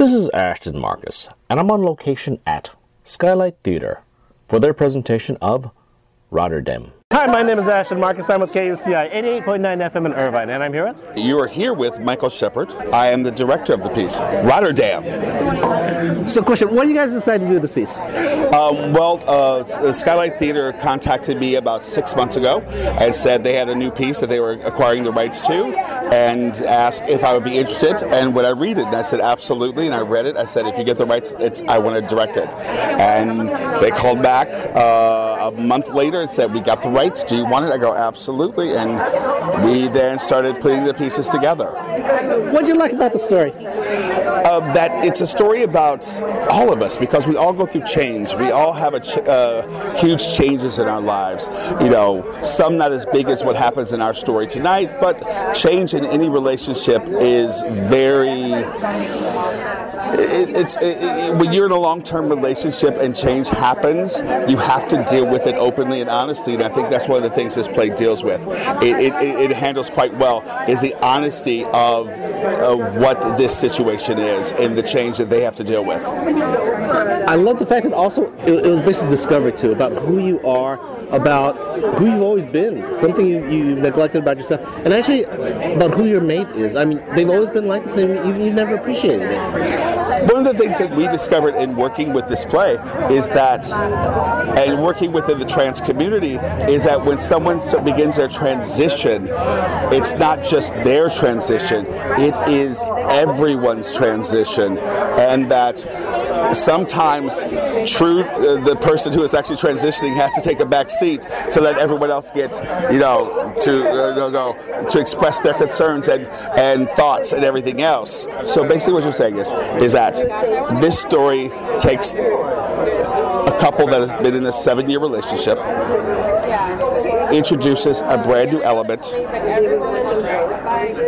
This is Ashton Marcus, and I'm on location at Skylight Theater for their presentation of Rotterdam. Hi, my name is Ashton Marcus. I'm with KUCI 88.9 FM in Irvine, and I'm here with... You are here with Michael Shepperd. I am the director of the piece, Rotterdam. So, question, what did you guys decide to do with this piece? The Skylight Theater contacted me about 6 months ago and said they had a new piece that they were acquiring the rights to and asked if I would be interested and would I read it. And I said, absolutely, and I read it. I said, if you get the rights, I want to direct it. And they called back a month later and said, we got the rights. Do you want it? I go, absolutely. And we then started putting the pieces together. What did you like about the story? That it's a story about all of us, because we all go through change. We all have huge changes in our lives. You know, some not as big as what happens in our story tonight, but change in any relationship is very... when you're in a long-term relationship and change happens, you have to deal with it openly and honestly, and I think that's one of the things this play deals with. It handles quite well, is the honesty of what this situation is and the change that they have to deal with. I love the fact that also it was basically discovery too, about who you are, about who you've always been, something you've neglected about yourself, and actually about who your mate is. I mean, they've always been like this, and you've never appreciated it. One of the things that we discovered in working with this play is that, and working within the trans community, is that when someone begins their transition, it's not just their transition, it is everyone's transition, and that sometimes the person who is actually transitioning has to take a back seat to let everyone else get, to express their concerns and thoughts and everything else. So basically what you're saying is that this story takes a couple that has been in a 7-year relationship, introduces a brand new element,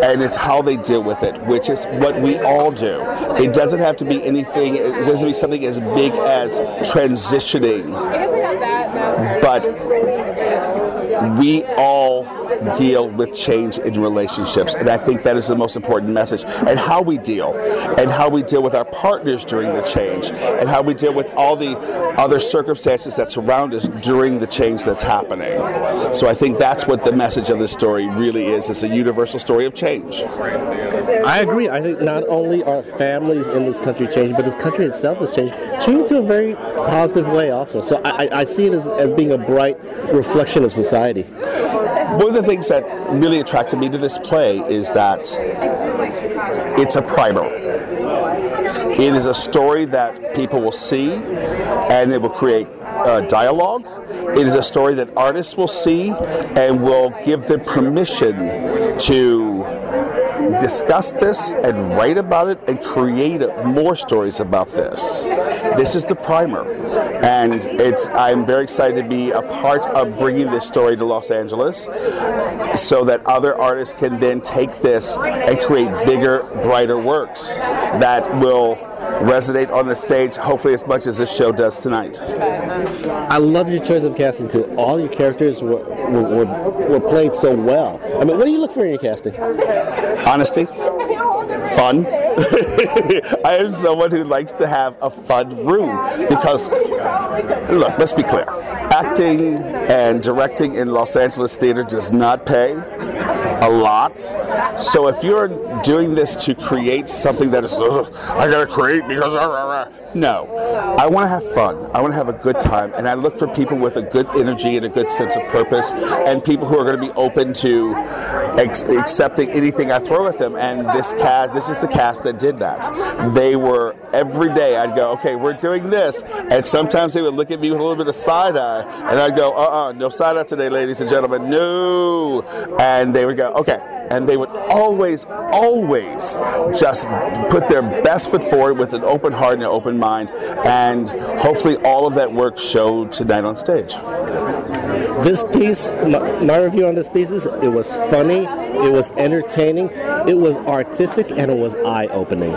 and it's how they deal with it, which is what we all do. It doesn't have to be anything, it doesn't have to be something as big as transitioning, but we all deal with change in relationships, and I think that is the most important message. And how we deal with our partners during the change, and how we deal with all the other circumstances that surround us during the change that's happening. So I think that's what the message of this story really is. It's a universal story of change. I agree. I think not only are families in this country changing, but this country itself is changing to a very positive way also. So I see it as being a bright reflection of society. One of the things that really attracted me to this play is that it's a primer. It is a story that people will see, and it will create dialogue. It is a story that artists will see and will give them permission to discuss this and write about it and create more stories about this. This is the primer, and I'm very excited to be a part of bringing this story to Los Angeles so that other artists can then take this and create bigger, brighter works that will resonate on the stage, hopefully as much as this show does tonight. I love your choice of casting too. All your characters were played so well. I mean, what do you look for in your casting? Honesty, fun. I am someone who likes to have a fun room because, look, let's be clear. Acting and directing in Los Angeles theater does not pay a lot. So if you're doing this to create something that is, I gotta create because, no. I want to have fun. I want to have a good time, and I look for people with a good energy and a good sense of purpose, and people who are going to be open to accepting anything I throw at them. And this is the cast that did that. They were, every day I'd go, okay, we're doing this, and sometimes they would look at me with a little bit of side eye, and I'd go, no side eye today, ladies and gentlemen, no. And they would go, okay. And they would always just put their best foot forward with an open heart and an open mind, and hopefully all of that work showed tonight on stage. This piece, my review on this piece is, it was funny, it was entertaining, it was artistic, and it was eye-opening.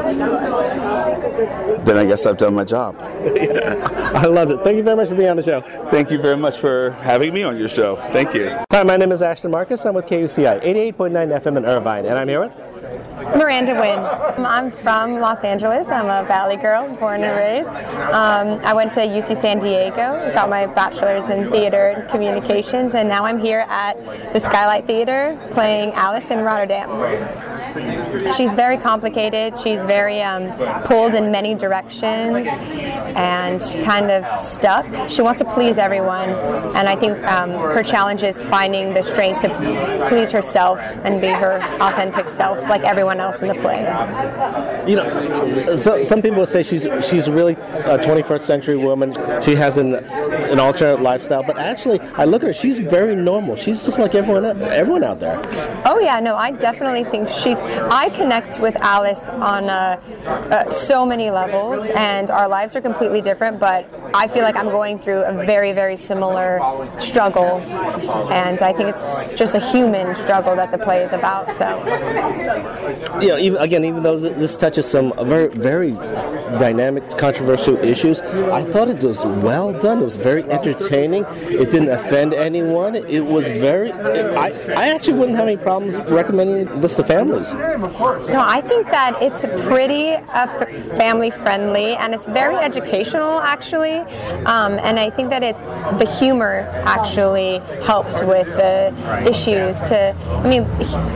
Then I guess I've done my job. Yeah, I loved it. Thank you very much for being on the show. Thank you very much for having me on your show. Thank you. Hi, my name is Ashton Marcus. I'm with KUCI 88.9 FM in Irvine, and I'm here with... Miranda Wynne. I'm from Los Angeles. I'm a Valley girl, born and raised. I went to UC San Diego, got my bachelor's in theater and communications, and now I'm here at the Skylight Theater playing Alice in Rotterdam. She's very complicated. She's very pulled in many directions and kind of stuck. She wants to please everyone, and I think her challenge is finding the strength to please herself and be her authentic self like everyone else in the play. You know, some people say she's really a 21st century woman. She has an alternate lifestyle, but actually, I look at her, she's very normal. She's just like everyone out there. Oh yeah, no, I definitely think I connect with Alice on so many levels, and our lives are completely different, but I feel like I'm going through a very, very similar struggle, and I think it's just a human struggle that the play is about. So, you know, even though this touches some very, very dynamic, controversial issues, I thought it was well done. It was very entertaining. It didn't offend anyone. It was very. I actually wouldn't have any problems recommending this to families. No, I think that it's pretty family friendly, and it's very educational actually, and I think that the humor actually helps with the issues.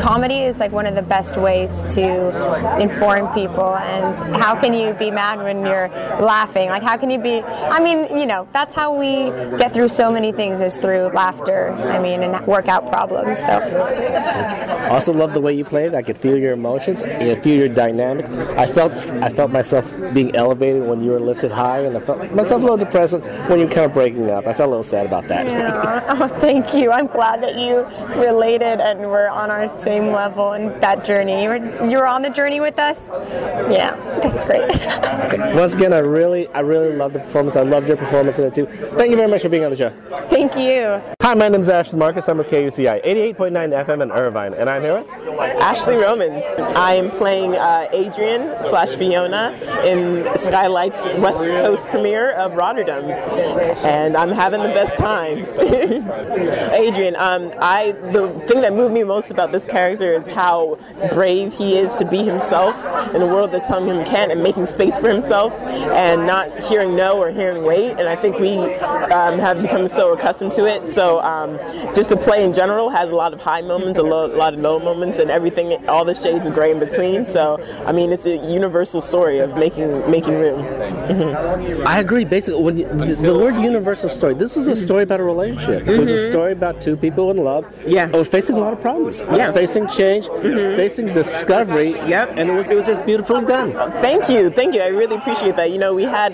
Comedy is like one of the best ways to inform people, and how can you be mad when you're laughing? Like, how can you be, that's how we get through so many things, is through laughter, and work out problems. So I also love the way you played. I could feel your emotions, I could feel your dynamic. I felt myself being elevated when you were lifted high, and I felt myself a little depressed when you were kind of breaking up. I felt a little sad about that. Yeah. Oh, thank you. I'm glad that you related and we're on our same level in that journey. You were on the journey with us? Yeah, that's great. Once again, I really love the performance. I loved your performance in it too. Thank you very much for being on the show. Thank you. Hi, my name is Ashton Marcus. I'm with KUCI 88.9 FM in Irvine, and I'm here with Ashley Romans. I am playing Adrian/Fiona in Skylight's West Coast premiere of Rotterdam, and I'm having the best time. Adrian, the thing that moved me most about this character is how brave he is to be himself in a world that's telling him he can't, and making space for himself and not hearing no or hearing wait. And I think we have become so accustomed to it. So just the play in general has a lot of high moments, a lot of low moments, and everything, all the shades of gray in between. So it's a universal story of making room. I agree. Basically, when the word universal story, this was a story about a relationship. It was a story about two people in love. Yeah. I was facing a lot of problems. I was facing change, facing discovery. Yep. And it was just beautifully done. Thank you. I really appreciate that. We had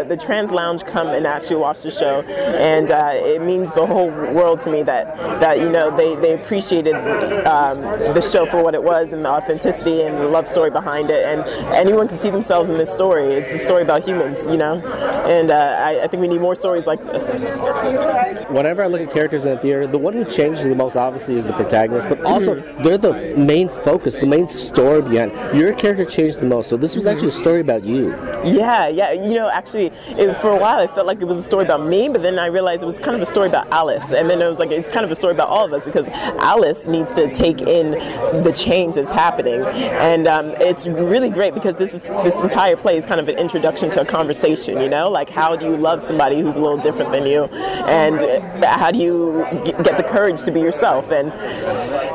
the Trans Lounge come and actually watch the show, and it means the whole world to me that they appreciated the show for what it was, and the authenticity and the love story behind it, and anyone can see themselves in this story. It's a story about humans, and I think we need more stories like this. Whenever I look at characters in a theater, the one who changes the most obviously is the protagonist, but also they're the main focus, the main story behind. Your character changed the most, so this was actually a story about you. Yeah. Actually, for a while I felt like it was a story about me, but then I realized it was kind of a story about Alice, and then it was like it's kind of a story about all of us, because Alice needs to take in the change that's happening, and it's really great because this entire play is kind of an introduction to a conversation. Like, how do you love somebody who's a little different than you, and how do you get the courage to be yourself? And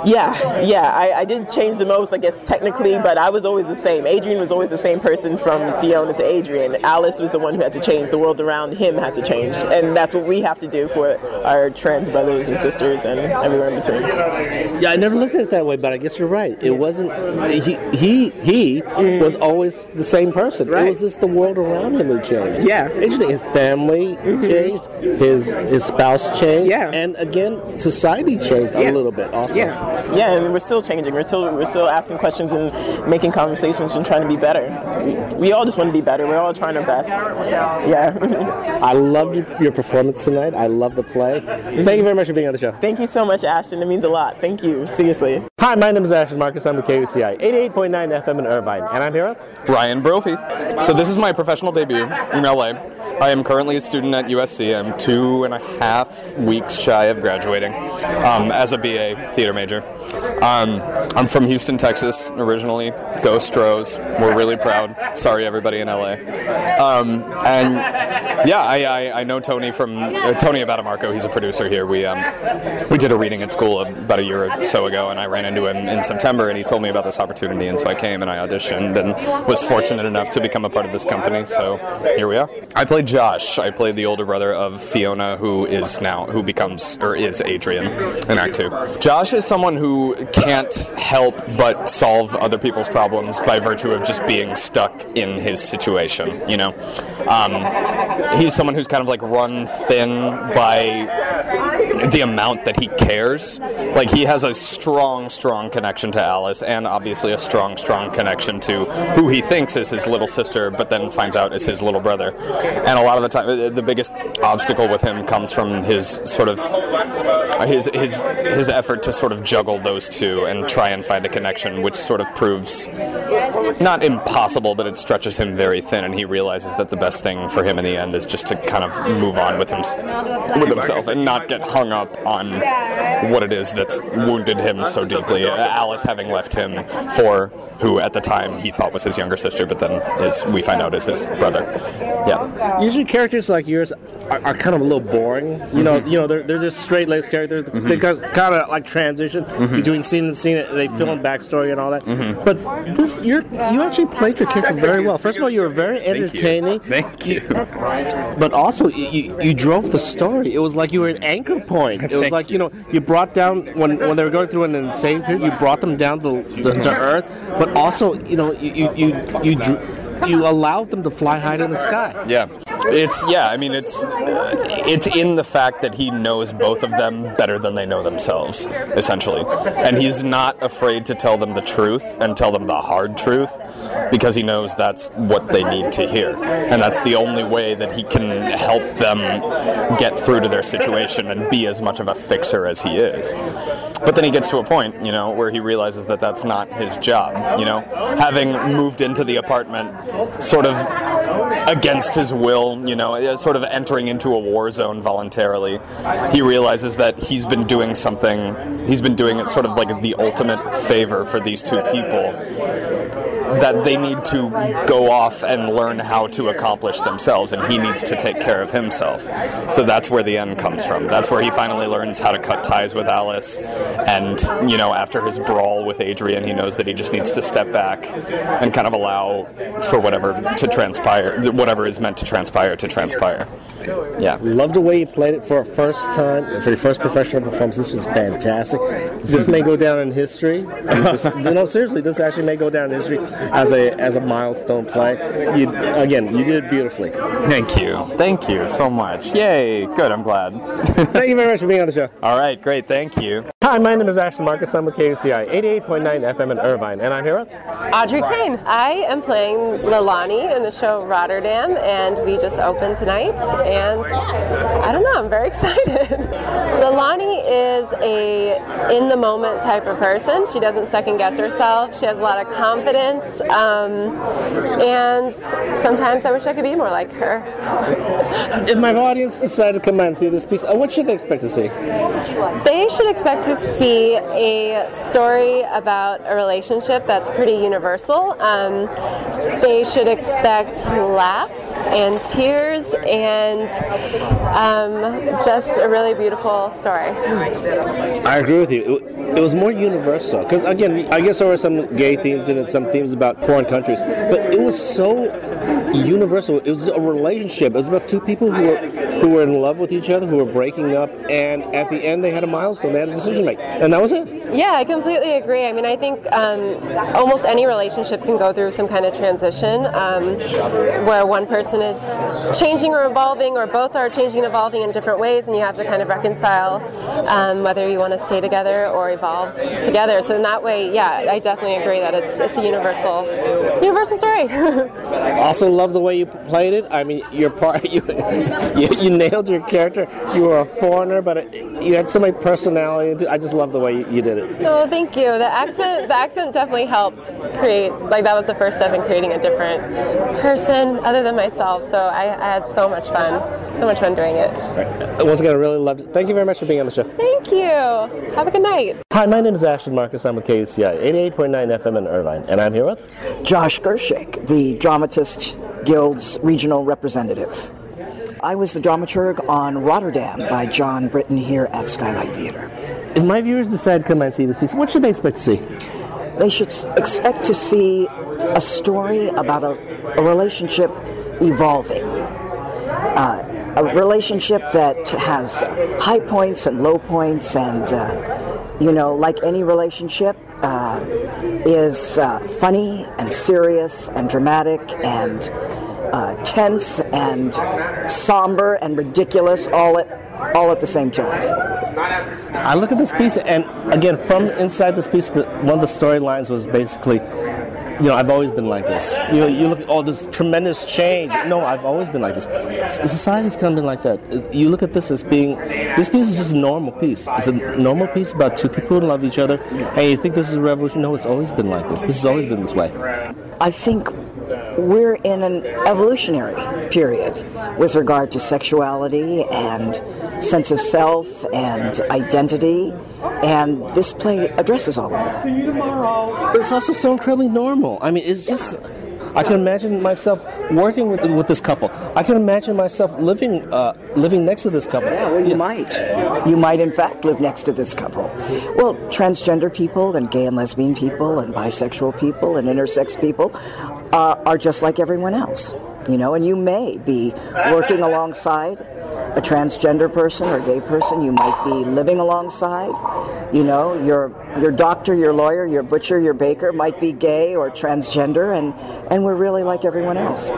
I did change the most, I guess, technically, but I was always the same. Adrian was always the same person from Fiona to Adrian. Alice was the one who had to change. The world around him had to change, and that's what we have to do for our trans brothers and sisters and everyone in between. Yeah, I never looked at it that way, but I guess you're right. It wasn't he was always the same person. Right. It was just the world around him who changed. Yeah. Interesting. His family changed, his spouse changed, and again, society changed a little bit also. Yeah, and we're still changing. We're still asking questions and making conversations and trying to be better. We all just want to be better. We're all trying our best. Yeah. I loved your performance tonight. I love the play. Thank you very much for being on the show. Thank you so much, Ashton. It means a lot. Thank you. Seriously. Hi, my name is Ashton Marcus. I'm with KUCI 88.9 FM in Irvine, and I'm here with Ryan Brophy. So this is my professional debut in LA. I am currently a student at USC. I'm 2.5 weeks shy of graduating as a BA theater major. I'm from Houston, Texas, originally. Go Stros. We're really proud. Sorry, everybody in LA. And yeah, I know Tony from Tony Abatamarco. He's a producer here. We did a reading at school about a year or so ago, and I ran into him in September, and he told me about this opportunity, and so I came and I auditioned and was fortunate enough to become a part of this company. So here we are. I played Josh. I played the older brother of Fiona, who is Adrian in Act 2. Josh is someone who can't help but solve other people's problems by virtue of just being stuck in his situation, you know. He's someone who's kind of like run thin by the amount that he cares. Like, he has a strong connection to Alice, and obviously a strong connection to who he thinks is his little sister, but then finds out is his little brother. And a lot of the time, the biggest obstacle with him comes from his sort of his effort to sort of juggle those two and try and find a connection, which sort of proves not impossible, but it stretches him very thin, and he realizes that the best thing for him in the end is just to kind of move on with himself and not get hung up on what it is that's wounded him so deeply. Alice having left him for who at the time he thought was his younger sister, but then we find out is his brother. Yeah. Usually characters like yours are kind of a little boring. You know, they're just straight-laced characters. They kind of like transition between scene and scene. They fill in backstory and all that. But you actually played your character very well. First of all, you were very entertaining. Thank you. But also, you drove the story. It was like you were an anchor point. It was like, you brought down, when they were going through an insane period, you brought them down to earth. But also, you allowed them to fly high in the sky. Yeah. It's in the fact that he knows both of them better than they know themselves, essentially. And he's not afraid to tell them the truth and tell them the hard truth, because he knows that's what they need to hear. And that's the only way that he can help them get through to their situation and be as much of a fixer as he is. But then he gets to a point, where he realizes that that's not his job, Having moved into the apartment sort of against his will, sort of entering into a war zone voluntarily, he realizes that he's been doing it sort of like the ultimate favor for these two people, that they need to go off and learn how to accomplish themselves, and he needs to take care of himself. So that's where the end comes from. That's where he finally learns how to cut ties with Alice, and, after his brawl with Adrian, he knows that he just needs to step back and kind of allow for whatever to transpire, whatever is meant to transpire. Yeah. Love the way you played it for your first professional performance. This was fantastic. This may go down in history. Seriously, this actually may go down in history as a milestone play. You did it beautifully. Thank you so much. Yay, good, I'm glad. Thank you very much for being on the show. All right, great, thank you. Hi, my name is Ashton Marcus. I'm with KUCI 88.9 FM in Irvine, and I'm here with Audrey Cain. I am playing Leilani in the show Rotterdam, and we just opened tonight, and I don't know, I'm very excited. Leilani is a in-the-moment type of person. She doesn't second-guess herself. She has a lot of confidence, and sometimes I wish I could be more like her. If my audience decided to come out and see this piece, what should they expect to see? They should expect to see a story about a relationship that's pretty universal. They should expect laughs and tears and just a really beautiful story. I agree with you. It was more universal, because again, I guess there were some gay themes in it, some themes about foreign countries, but it was so universal. It was a relationship. It was about two people who were in love with each other, who were breaking up, and at the end they had a milestone, they had a decision to make, and that was it. Yeah, I completely agree. I mean, I think almost any relationship can go through some kind of transition where one person is changing or evolving, or both are changing and evolving in different ways, and you have to kind of reconcile whether you want to stay together or evolve together. So in that way, yeah, I definitely agree that it's a universal story. Also love the way you played it. I mean, your part, you nailed your character. You were a foreigner, but you had so much personality. I just love the way you did it. Oh, thank you. The accent definitely helped create, like that was the first step in creating a different person other than myself. So I had so much fun doing it. Right. Once again, I really loved it. Thank you very much for being on the show. Thank you. Have a good night. Hi, my name is Ashton Marcus. I'm with KUCI 88.9 FM in Irvine, and I'm here with Josh Gershick, the Dramatist Guild's regional representative. I was the dramaturg on Rotterdam by John Britton here at Skylight Theatre. If my viewers decide to come and see this piece, what should they expect to see? They should expect to see a story about a relationship evolving. A relationship that has high points and low points, and, like any relationship, is funny and serious and dramatic and tense and somber and ridiculous all at the same time. I look at this piece, and again, from inside this piece, one of the storylines was basically, I've always been like this. You look at all this tremendous change. No, I've always been like this. Society's kind of been like that. You look at this as being, this piece is just a normal piece. It's a normal piece about two people who love each other, and you think this is a revolution. No, it's always been like this. This has always been this way. I think we're in an evolutionary period with regard to sexuality and sense of self and identity, and this play addresses all of that. But it's also so incredibly normal. I mean, it's just, I can imagine myself working with this couple. I can imagine myself living next to this couple. Yeah, well, you might. You might, in fact, live next to this couple. Well, transgender people and gay and lesbian people and bisexual people and intersex people are just like everyone else. And you may be working alongside a transgender person or gay person. You might be living alongside. Your doctor, your lawyer, your butcher, your baker might be gay or transgender, and we're really like everyone else.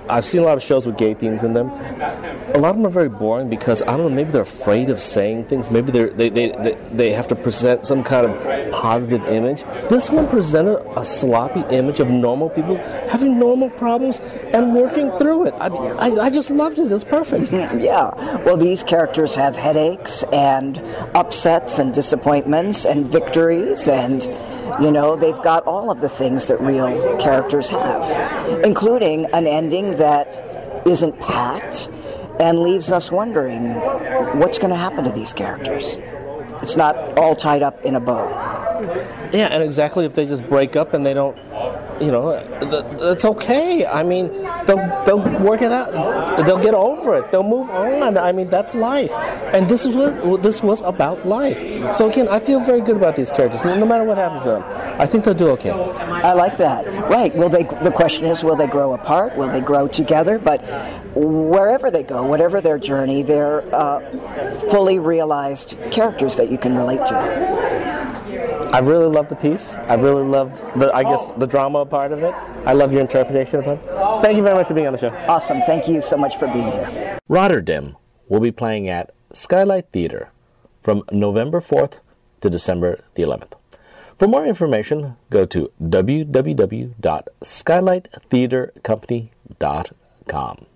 I've seen a lot of shows with gay themes in them. A lot of them are very boring because, I don't know, maybe they're afraid of saying things. Maybe they have to present some kind of positive image. This one presented a sloppy image of normal people having normal problems and working through it. I just loved it. It was perfect. Yeah. Well, these characters have headaches and upsets and disappointments and victories, and they've got all of the things that real characters have, including an ending that isn't pat and leaves us wondering what's going to happen to these characters. It's not all tied up in a bow. Yeah, and exactly if they just break up and they don't, that's okay. I mean, they'll work it out. They'll get over it. They'll move on. I mean, that's life. And this was about life. So again, I feel very good about these characters. No matter what happens to them, I think they'll do okay. I like that. Right. The question is, will they grow apart? Will they grow together? But wherever they go, whatever their journey, they're fully realized characters that you can relate to. I really loved the piece. I really loved the drama part of it. I love your interpretation of it. Thank you very much for being on the show. Awesome. Thank you so much for being here. Rotterdam will be playing at Skylight Theatre from November 4th to December the 11th. For more information, go to www.skylighttheatrecompany.com.